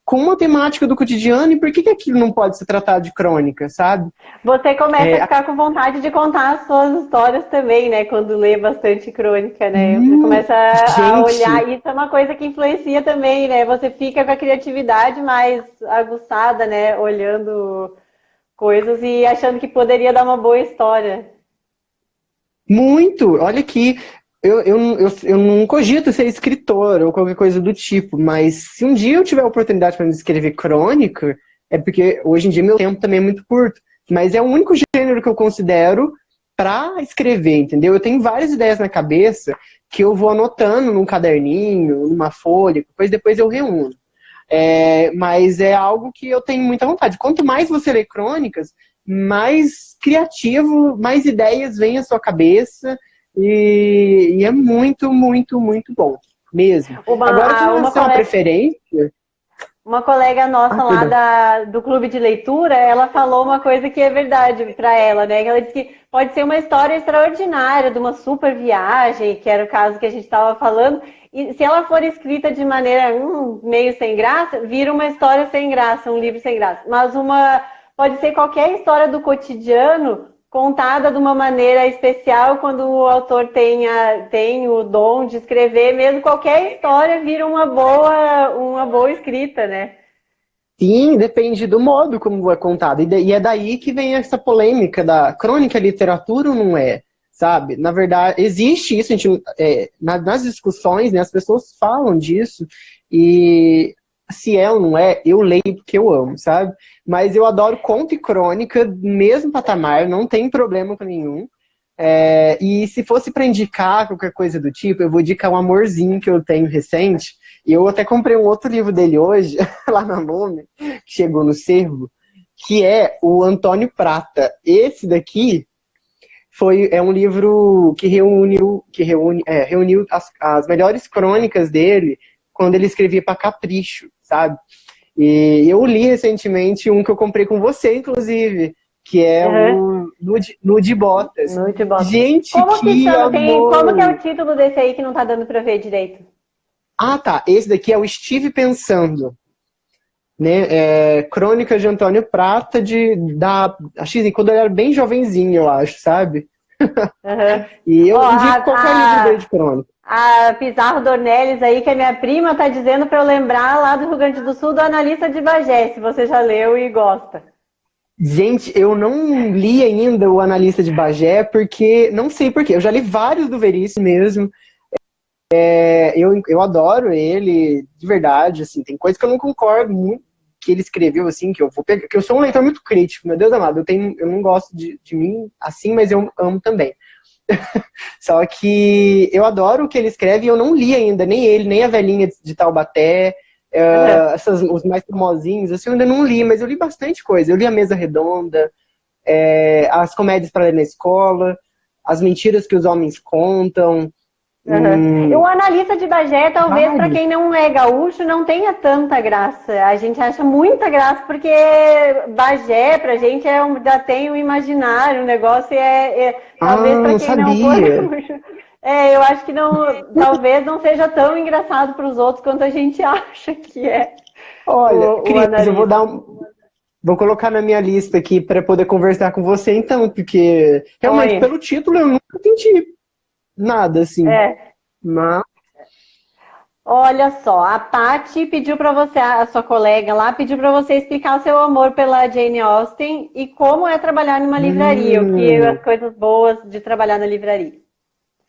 com uma temática do cotidiano, e por que aquilo não pode ser tratado de crônica, sabe? Você começa a ficar com vontade de contar as suas histórias também, né? Quando lê bastante crônica, né? Você começa a Gente, olhar, isso é uma coisa que influencia também, né? Você fica com a criatividade mais aguçada, né? Olhando coisas e achando que poderia dar uma boa história. muito! Olha aqui, eu não cogito ser escritor ou qualquer coisa do tipo, mas se um dia eu tiver a oportunidade para escrever crônica, é porque hoje em dia meu tempo também é muito curto, mas é o único gênero que eu considero para escrever, entendeu? Eu tenho várias ideias na cabeça que eu vou anotando num caderninho, numa folha, depois eu reúno. Mas é algo que eu tenho muita vontade. Quanto mais você lê crônicas, mais criativo, mais ideias vêm à sua cabeça, E é muito, muito, muito bom mesmo. Agora, com relação à preferência... Uma colega nossa lá do clube de leitura, ela falou uma coisa que é verdade para ela, né? Ela disse que pode ser uma história extraordinária, de uma super viagem, que era o caso que a gente estava falando, e se ela for escrita de maneira meio sem graça, vira uma história sem graça, um livro sem graça. Mas pode ser qualquer história do cotidiano contada de uma maneira especial, quando o autor tem o dom de escrever, mesmo qualquer história vira uma boa escrita, né? Sim, depende do modo como é contado. E é daí que vem essa polêmica da crônica literatura ou não é, sabe? Na verdade, existe isso, nas discussões, né, as pessoas falam disso, e se é ou não é, eu leio porque eu amo, sabe? Mas eu adoro conto e crônica, mesmo patamar, não tem problema com nenhum. E se fosse para indicar qualquer coisa do tipo, eu vou indicar um amorzinho que eu tenho recente. E eu até comprei um outro livro dele hoje, lá na Lume, que chegou no Cervo, que é o Antônio Prata. Esse daqui é um livro que reuniu as melhores crônicas dele quando ele escrevia para Capricho, sabe? E eu li recentemente um que eu comprei com você, inclusive, que é o Nude Botas. Nude Botas. Gente, como que chama? amor! Como que é o título desse aí que não tá dando pra ver direito? Ah, tá. Esse daqui é o Estive Pensando. Né? Crônica de Antônio Prata, quando ele era bem jovenzinho, eu acho, sabe? E eu indico qualquer livro dele de crônica. A Pizarro Dornelles aí, que é minha prima, tá dizendo para eu lembrar lá do Rio Grande do Sul do Analista de Bagé, se você já leu e gosta. Gente, eu não li ainda o Analista de Bagé, porque, não sei porquê, eu já li vários do Veríssimo mesmo. Eu adoro ele, de verdade, assim, tem coisas que eu não concordo muito que ele escreveu, assim, que eu vou pegar, que eu sou um leitor muito crítico, meu Deus amado, eu não gosto de mim assim, mas eu amo também. Só que eu adoro o que ele escreve e eu não li ainda, nem ele, nem a Velhinha de Taubaté, os mais famosinhos, assim, eu ainda não li, mas eu li bastante coisa. Eu li A Mesa Redonda, as comédias para ler na escola, As Mentiras que os Homens Contam. O Analista de Bagé, talvez para quem não é gaúcho, não tenha tanta graça. A gente acha muita graça, porque Bagé, pra gente, já tem um imaginário, um negócio, talvez para quem não for gaúcho. Eu acho que talvez não seja tão engraçado para os outros quanto a gente acha que é. Olha, Cris, eu vou colocar na minha lista aqui para poder conversar com você, então, porque realmente, pelo título, eu nunca senti nada, assim. Mas... Olha só, a Paty pediu para você, a sua colega lá, pediu para você explicar o seu amor pela Jane Austen e como é trabalhar numa livraria, o que as coisas boas de trabalhar na livraria.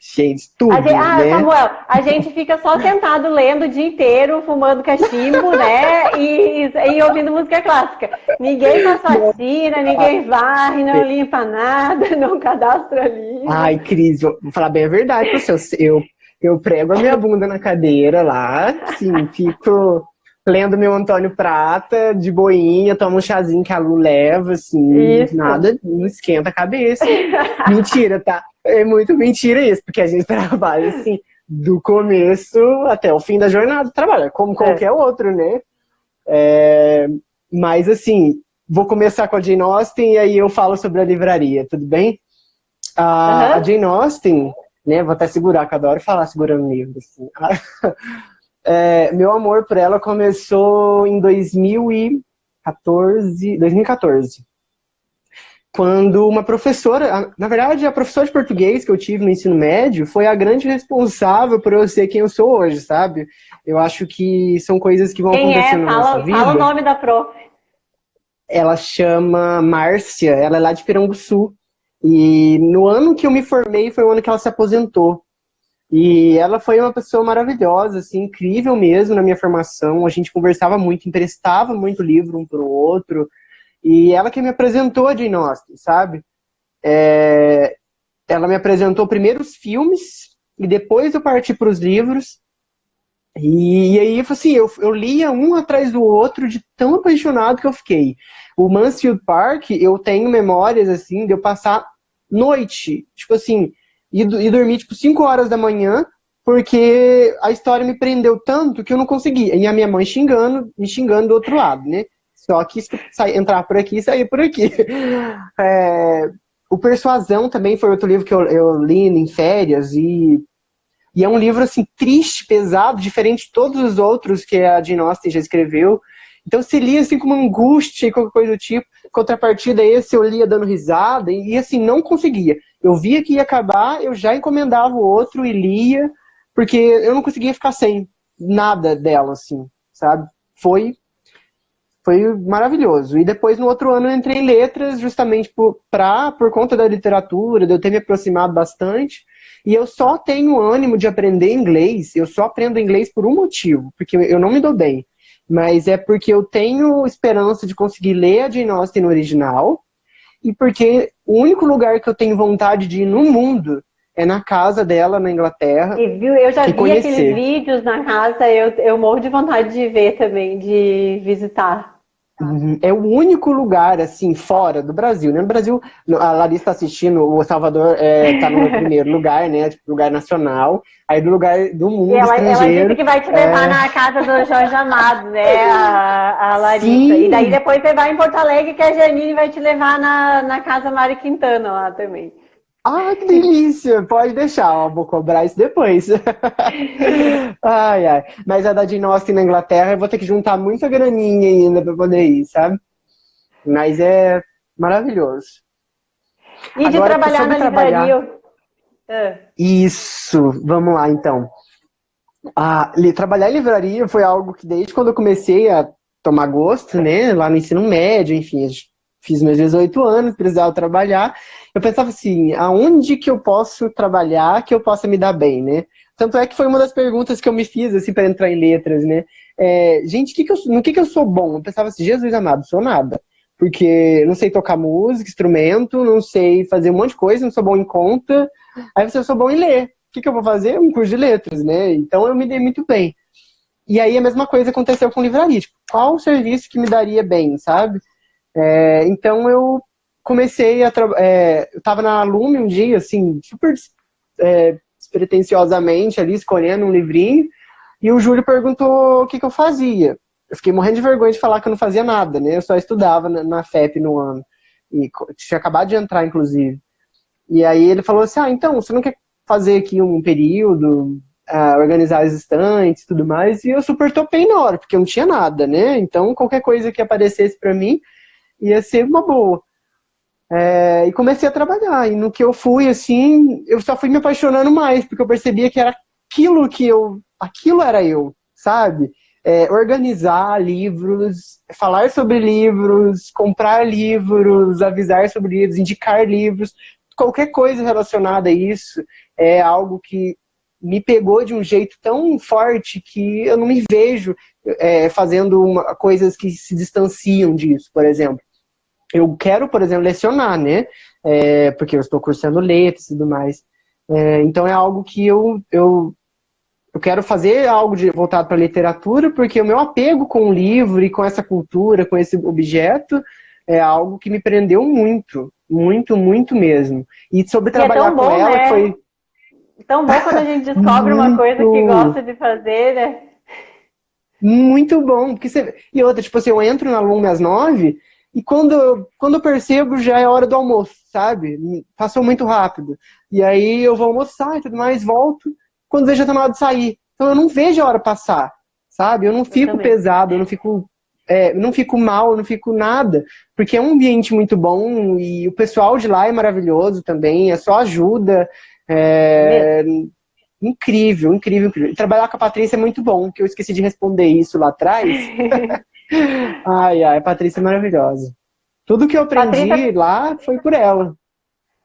Gente, tudo, né? Samuel, a gente fica só sentado lendo o dia inteiro, fumando cachimbo, né? E ouvindo música clássica. Ninguém faz faxina, ninguém varre, não limpa nada, não cadastra livro. Ai, Cris, vou falar bem a verdade pra você. Eu prego a minha bunda na cadeira lá, assim, fico lendo meu Antônio Prata, de boinha, tomo um chazinho que a Lu leva, assim, nada, não esquenta a cabeça. Mentira, tá? É muito mentira isso, porque a gente trabalha, assim, do começo até o fim da jornada do trabalho, como qualquer outro, né? Mas, assim, vou começar com a Jane Austen e aí eu falo sobre a livraria, tudo bem? A Jane Austen, né, vou até segurar, que eu adoro falar segurando livro, assim. Meu amor por ela começou em 2014, quando uma professora, na verdade a professora de português que eu tive no ensino médio foi a grande responsável por eu ser quem eu sou hoje, sabe? Eu acho que são coisas que vão acontecendo na nossa vida. Fala o nome da prof. Ela chama Márcia, ela é lá de Piranguçu. E no ano que eu me formei foi o ano que ela se aposentou. E ela foi uma pessoa maravilhosa, assim, incrível mesmo na minha formação. A gente conversava muito, emprestava muito livro um pro outro. E ela que me apresentou a Jane Austen, sabe? Ela me apresentou primeiro os filmes e depois eu parti para os livros. E aí, assim, eu lia um atrás do outro de tão apaixonado que eu fiquei. O Mansfield Park, eu tenho memórias, assim, de eu passar noite, tipo assim, e dormi, tipo, 5 horas da manhã, porque a história me prendeu tanto que eu não conseguia. E a minha mãe me xingando do outro lado, né? Só que entrar por aqui e sair por aqui. O Persuasão também foi outro livro que eu li em férias, e é um livro, assim, triste, pesado, diferente de todos os outros que a Jane Austen já escreveu. Então se lia, assim, com uma angústia e qualquer coisa do tipo. Contrapartida, esse eu lia dando risada, e assim, não conseguia. Eu via que ia acabar, eu já encomendava o outro e lia, porque eu não conseguia ficar sem nada dela, assim, sabe? Foi maravilhoso. E depois, no outro ano, eu entrei em letras, justamente por conta da literatura, de eu ter me aproximado bastante. E eu só tenho ânimo de aprender inglês, eu só aprendo inglês por um motivo, porque eu não me dou bem. Mas é porque eu tenho esperança de conseguir ler a Jane Austen no original, e porque o único lugar que eu tenho vontade de ir no mundo é na casa dela, na Inglaterra. E viu, eu já vi conhecer aqueles vídeos na casa, eu morro de vontade de ver também, de visitar. É o único lugar, assim, fora do Brasil, né? No Brasil, a Larissa está assistindo, o Salvador tá no primeiro lugar, né? Tipo, lugar nacional. Aí do lugar do mundo E ela estrangeiro. disse que vai te levar na casa do Jorge Amado, né? A Larissa. Sim. E daí depois você vai em Porto Alegre, que a Janine vai te levar na casa Mário Quintana lá também. Ah, que delícia! Pode deixar, ó, vou cobrar isso depois. Ai, ai. Mas a da Jane Austen na Inglaterra, eu vou ter que juntar muita graninha ainda pra poder ir, sabe? Mas é maravilhoso. E de Agora, trabalhar sobre na livraria. Isso, vamos lá então. Trabalhar em livraria foi algo que desde quando eu comecei a tomar gosto, né? Lá no ensino médio, enfim, fiz meus 18 anos, precisava trabalhar. Eu pensava assim, aonde que eu posso trabalhar que eu possa me dar bem, né? Tanto é que foi uma das perguntas que eu me fiz, assim, para entrar em letras, né? Gente, no que eu sou bom? Eu pensava assim, Jesus amado, sou nada. Porque eu não sei tocar música, instrumento, não sei fazer um monte de coisa, não sou bom em conta. Aí eu sou bom em ler. O que eu vou fazer? Um curso de letras, né? Então eu me dei muito bem. E aí a mesma coisa aconteceu com livraria. Tipo, qual o serviço que me daria bem, sabe? Então eu comecei eu tava na Lume um dia, assim, super despretensiosamente ali, escolhendo um livrinho, e o Júlio perguntou o que eu fazia. Eu fiquei morrendo de vergonha de falar que eu não fazia nada, né? Eu só estudava na FEP no ano. E tinha acabado de entrar, inclusive. E aí ele falou assim, então, você não quer fazer aqui um período, organizar as estantes e tudo mais? E eu super topei na hora, porque eu não tinha nada, né? Então, qualquer coisa que aparecesse pra mim ia ser uma boa. E comecei a trabalhar. E no que eu fui, assim, eu só fui me apaixonando mais, porque eu percebia que era aquilo era eu, sabe? Organizar livros, falar sobre livros, comprar livros, avisar sobre livros, indicar livros, qualquer coisa relacionada a isso é algo que me pegou de um jeito tão forte que eu não me vejo fazendo coisas que se distanciam disso, por exemplo. Eu quero, por exemplo, lecionar, né? Porque eu estou cursando letras e tudo mais. Então é algo que eu quero fazer algo voltado para a literatura, porque o meu apego com o livro e com essa cultura, com esse objeto, é algo que me prendeu muito, muito, muito mesmo. E sobre trabalhar com ela, né? foi... Tão bom quando a gente descobre uma coisa que gosta de fazer, né? Muito bom. E outra, tipo assim, eu entro na Lume às 9 e quando eu percebo já é hora do almoço, sabe? Passou muito rápido. E aí eu vou almoçar e tudo mais, volto, quando vejo já tá na hora de sair. Então eu não vejo a hora passar, sabe? Eu não fico pesado, eu não fico mal, eu não fico nada, porque é um ambiente muito bom e o pessoal de lá é maravilhoso também, é só ajuda, incrível, incrível, incrível. E trabalhar com a Patrícia é muito bom, que eu esqueci de responder isso lá atrás. Ai, a Patrícia é maravilhosa. Tudo que eu aprendi lá foi por ela.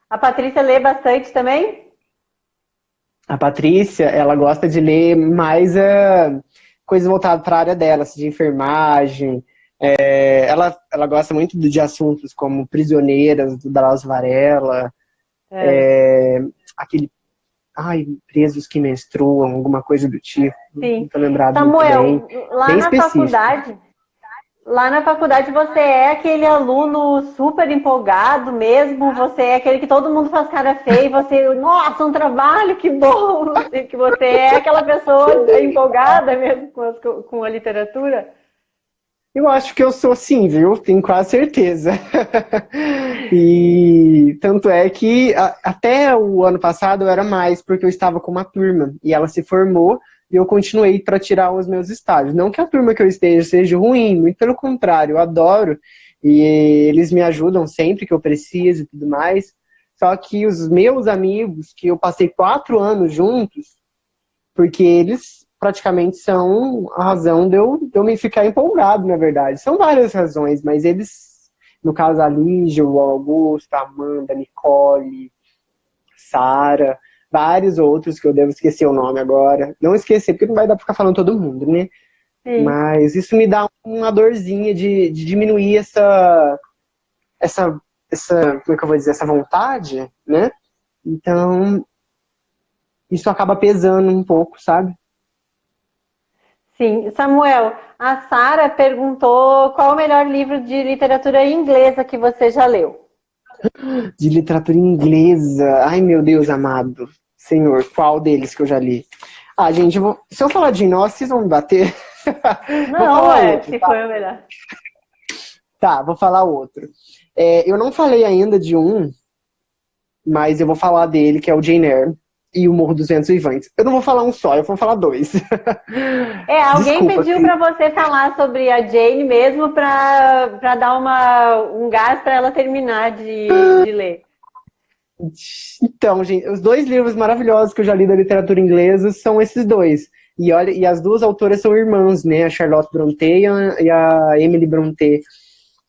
A Patrícia lê bastante também? A Patrícia, ela gosta de ler mais coisas voltadas para a área dela, assim, de enfermagem. Ela gosta muito de assuntos como Prisioneiras, do Drauzio Varela. Aquele... presos que menstruam, alguma coisa do tipo. Sim. Não tô lembrado Samuel, muito bem. lá bem na específico. faculdade, Lá na faculdade você é aquele aluno super empolgado mesmo? Você é aquele que todo mundo faz cara feia e você, nossa, um trabalho, que bom! E que você é aquela pessoa empolgada mesmo com a literatura? Eu acho que eu sou sim, viu? Tenho quase certeza. E tanto é que até o ano passado eu era mais, porque eu estava com uma turma e ela se formou e eu continuei para tirar os meus estágios. Não que a turma que eu esteja seja ruim, muito pelo contrário, eu adoro e eles me ajudam sempre que eu preciso e tudo mais. Só que os meus amigos, que eu passei 4 anos juntos, porque eles praticamente são a razão de eu me ficar empolgado, na verdade. São várias razões, mas eles, no caso, a Lígia, o Augusto, a Amanda, a Nicole, Sara, vários outros que eu devo esquecer o nome agora. Não esquecer, porque não vai dar pra ficar falando todo mundo, né? Sim. Mas isso me dá uma dorzinha de diminuir essa, como é que eu vou dizer, essa vontade, né? Então, isso acaba pesando um pouco, sabe? Sim. Samuel, a Sara perguntou qual o melhor livro de literatura inglesa que você já leu. De literatura inglesa. Ai, meu Deus amado. Senhor, qual deles que eu já li? Ah, gente, se eu falar de nós, vocês vão me bater. Vou Não, falar outro, se tá? foi o melhor. Tá, vou falar outro. Eu não falei ainda de um, mas eu vou falar dele, que é o Jane Eyre e o Morro dos Ventos Vivantes. Eu não vou falar um só, eu vou falar dois. Alguém Desculpa, pediu para você falar sobre a Jane mesmo para dar um gás para ela terminar de ler. Então, gente, os dois livros maravilhosos que eu já li da literatura inglesa são esses dois. E olha, e as duas autoras são irmãs, né? A Charlotte Brontë e a Emily Brontë.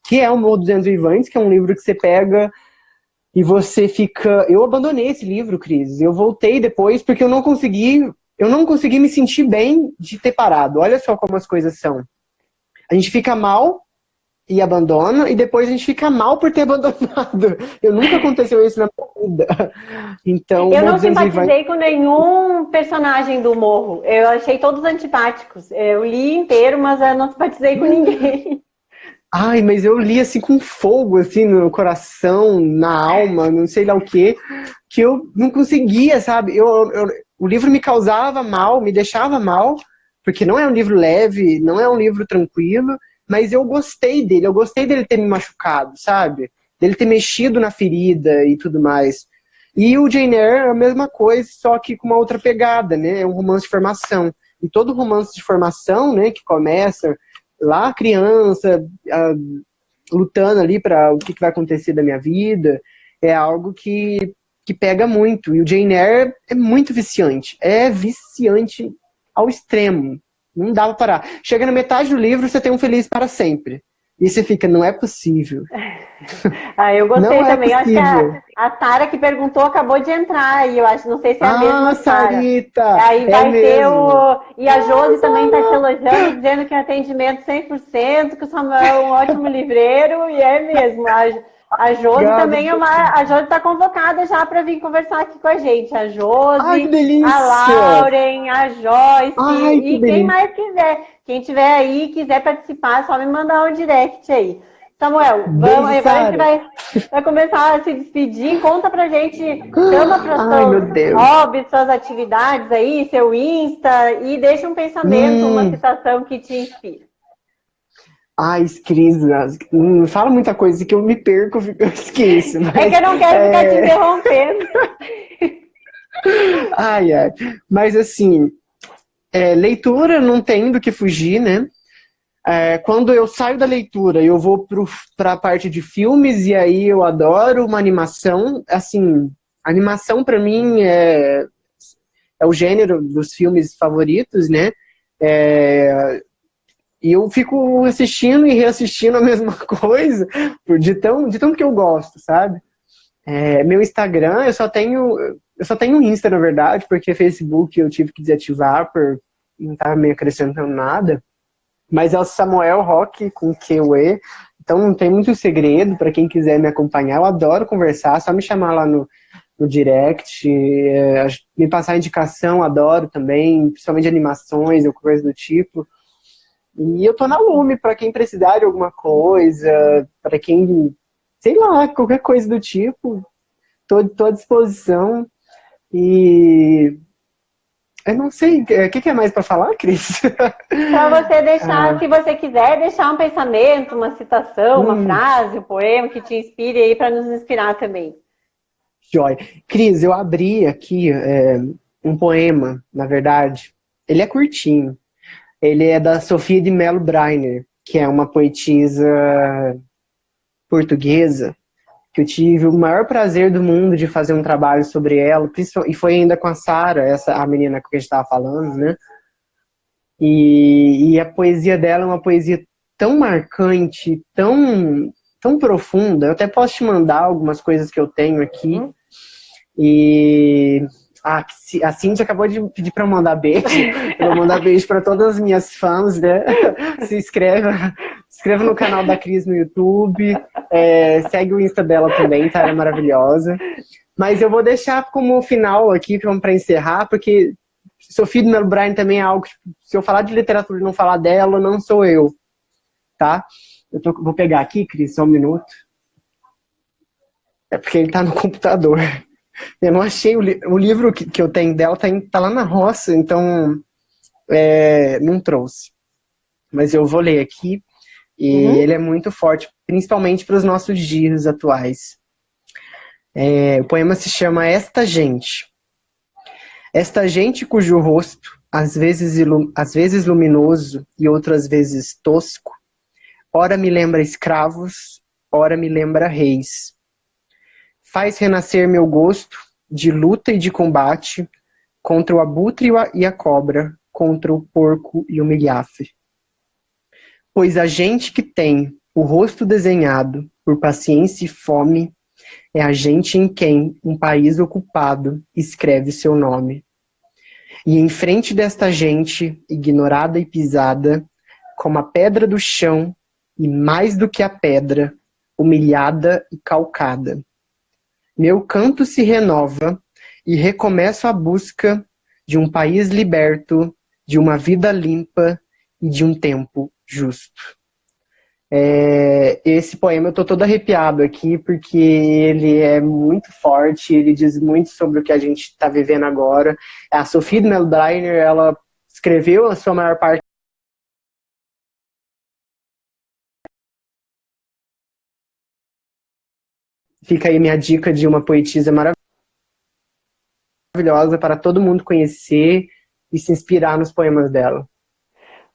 Que é o Morro dos Ventos Vivantes, que é um livro que você pega e você fica... Eu abandonei esse livro, Cris. Eu voltei depois porque eu não consegui me sentir bem de ter parado. Olha só como as coisas são. A gente fica mal e abandona, e depois a gente fica mal por ter abandonado. Nunca aconteceu isso na minha vida. Então, eu não simpatizei com nenhum personagem do Morro. Eu achei todos antipáticos. Eu li inteiro, mas eu não simpatizei com ninguém. Ai, mas eu li assim com fogo, assim, no coração, na alma, não sei lá o quê, que eu não conseguia, sabe? O livro me causava mal, me deixava mal, porque não é um livro leve, não é um livro tranquilo, mas eu gostei dele ter me machucado, sabe? Dele ter mexido na ferida e tudo mais. E o Jane Eyre é a mesma coisa, só que com uma outra pegada, né? É um romance de formação. E todo romance de formação, né, que começa lá criança, lutando ali para o que vai acontecer da minha vida, é algo que pega muito. E o Jane Eyre é muito viciante. É viciante ao extremo. Não dá pra parar. Chega na metade do livro, você tem um feliz para sempre. E você fica, não é possível. Eu gostei não também. É possível. Acho que a Sara que perguntou acabou de entrar e eu acho, não sei se é a mesma Sara. Sarita! Aí vai ter o... E a Josi também está te elogiando, dizendo que é atendimento 100%, que o Samuel é um ótimo livreiro, e é mesmo. A Josi também é uma... A Josi está convocada já para vir conversar aqui com a gente. A Josi, Ai, que delícia! a Lauren, a Joyce, Ai, e quem mais quiser. Quem tiver aí, quiser participar, é só me mandar um direct aí. Samuel, vamos, Beijo, agora a gente vai começar a se despedir. Conta pra gente, chama para seus hobbies, suas atividades aí, seu Insta, e deixa um pensamento, uma citação que te inspira. Ai, Cris, não fala muita coisa que eu me perco, eu esqueço. Mas, é que eu não quero ficar te interrompendo. Ai. Mas assim, leitura não tem do que fugir, né? Quando eu saio da leitura, eu vou para a parte de filmes, e aí eu adoro uma animação. Assim, animação para mim é o gênero dos filmes favoritos, né? E eu fico assistindo e reassistindo a mesma coisa, de tanto que eu gosto, sabe? Meu Instagram, eu só tenho Insta, na verdade, porque Facebook eu tive que desativar por não estar me acrescentando nada. Mas é o Samuel Roque com QE, então não tem muito segredo para quem quiser me acompanhar. Eu adoro conversar, só me chamar lá no direct, me passar indicação, adoro também, principalmente de animações ou coisa do tipo. E eu tô na Lume para quem precisar de alguma coisa, para quem, sei lá, qualquer coisa do tipo. Tô à disposição. E eu não sei, o que é mais para falar, Cris? Para você deixar, se você quiser, deixar um pensamento, uma citação, uma frase, um poema que te inspire aí para nos inspirar também. Joia. Cris, eu abri aqui um poema, na verdade. Ele é curtinho. Ele é da Sofia de Mello Breiner, que é uma poetisa portuguesa, que eu tive o maior prazer do mundo de fazer um trabalho sobre ela, e foi ainda com a Sara, a menina que a gente estava falando, né? E a poesia dela é uma poesia tão marcante, tão profunda. Eu até posso te mandar algumas coisas que eu tenho aqui. E a Cintia acabou de pedir para eu mandar beijo. Eu vou mandar beijo para todas as minhas fãs, né? Se inscreva no canal da Cris no YouTube. Segue o Insta dela também, tá? Ela é maravilhosa. Mas eu vou deixar como final aqui para encerrar, porque Sofia de Mello Breiner também é algo que, se eu falar de literatura e não falar dela, não sou eu, tá? Vou pegar aqui, Cris, só um minuto. É porque ele tá no computador. Eu não achei o livro que eu tenho dela, tá lá na roça, então não trouxe. Mas eu vou ler aqui, e ele é muito forte, principalmente para os nossos dias atuais. O poema se chama Esta Gente. Esta gente cujo rosto, às vezes luminoso e outras vezes tosco, ora me lembra escravos, ora me lembra reis. Faz renascer meu gosto de luta e de combate contra o abutre e a cobra, contra o porco e o milhafe. Pois a gente que tem o rosto desenhado por paciência e fome é a gente em quem um país ocupado escreve seu nome. E em frente desta gente, ignorada e pisada, como a pedra do chão, e mais do que a pedra, humilhada e calcada, meu canto se renova e recomeço a busca de um país liberto, de uma vida limpa e de um tempo justo. Esse poema eu tô todo arrepiado aqui, porque ele é muito forte, ele diz muito sobre o que a gente está vivendo agora. A Sofia de Mello Breiner, ela escreveu a sua maior parte. Fica aí minha dica de uma poetisa maravilhosa para todo mundo conhecer e se inspirar nos poemas dela.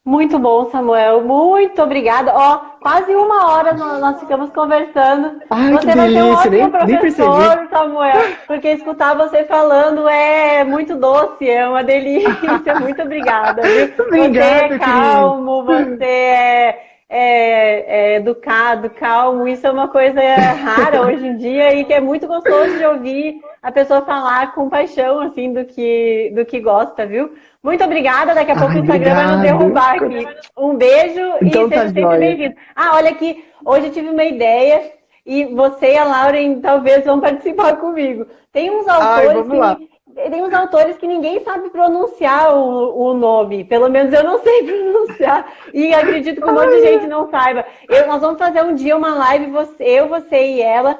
Muito bom, Samuel. Muito obrigada. Quase uma hora nós ficamos conversando. Ai, você vai ser um ótimo professor, Samuel, porque escutar você falando é muito doce, é uma delícia. Muito obrigada. Obrigado, você é calmo, você é educado, calmo. Isso é uma coisa rara hoje em dia e que é muito gostoso de ouvir a pessoa falar com paixão, assim, do que gosta, viu? Muito obrigada. Daqui a pouco o Instagram vai nos derrubar aqui. Um beijo então, e seja sempre bem-vindo. Olha aqui, hoje eu tive uma ideia e você e a Lauren talvez vão participar comigo. Tem uns autores que ninguém sabe pronunciar o nome. Pelo menos eu não sei pronunciar. E acredito que um monte de gente não saiba. Nós vamos fazer um dia uma live, você e ela.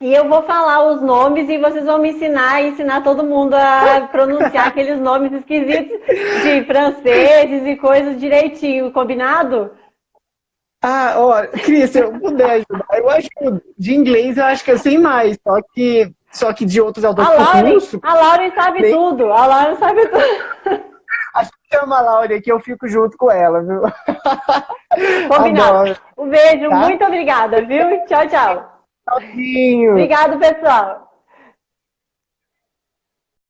E eu vou falar os nomes e vocês vão me ensinar todo mundo a pronunciar aqueles nomes esquisitos de franceses e coisas direitinho, combinado? Cris, se eu puder ajudar, eu acho que de inglês eu acho que eu sei mais, só que de outros autores russo. A Lauren sabe tudo, a Lauren sabe tudo. Acho que chama a Lauren aqui, eu fico junto com ela, viu? Combinado. Adoro. Um beijo, tá? muito obrigada, viu? Tchau, tchau. Tchauzinho. Obrigado, pessoal.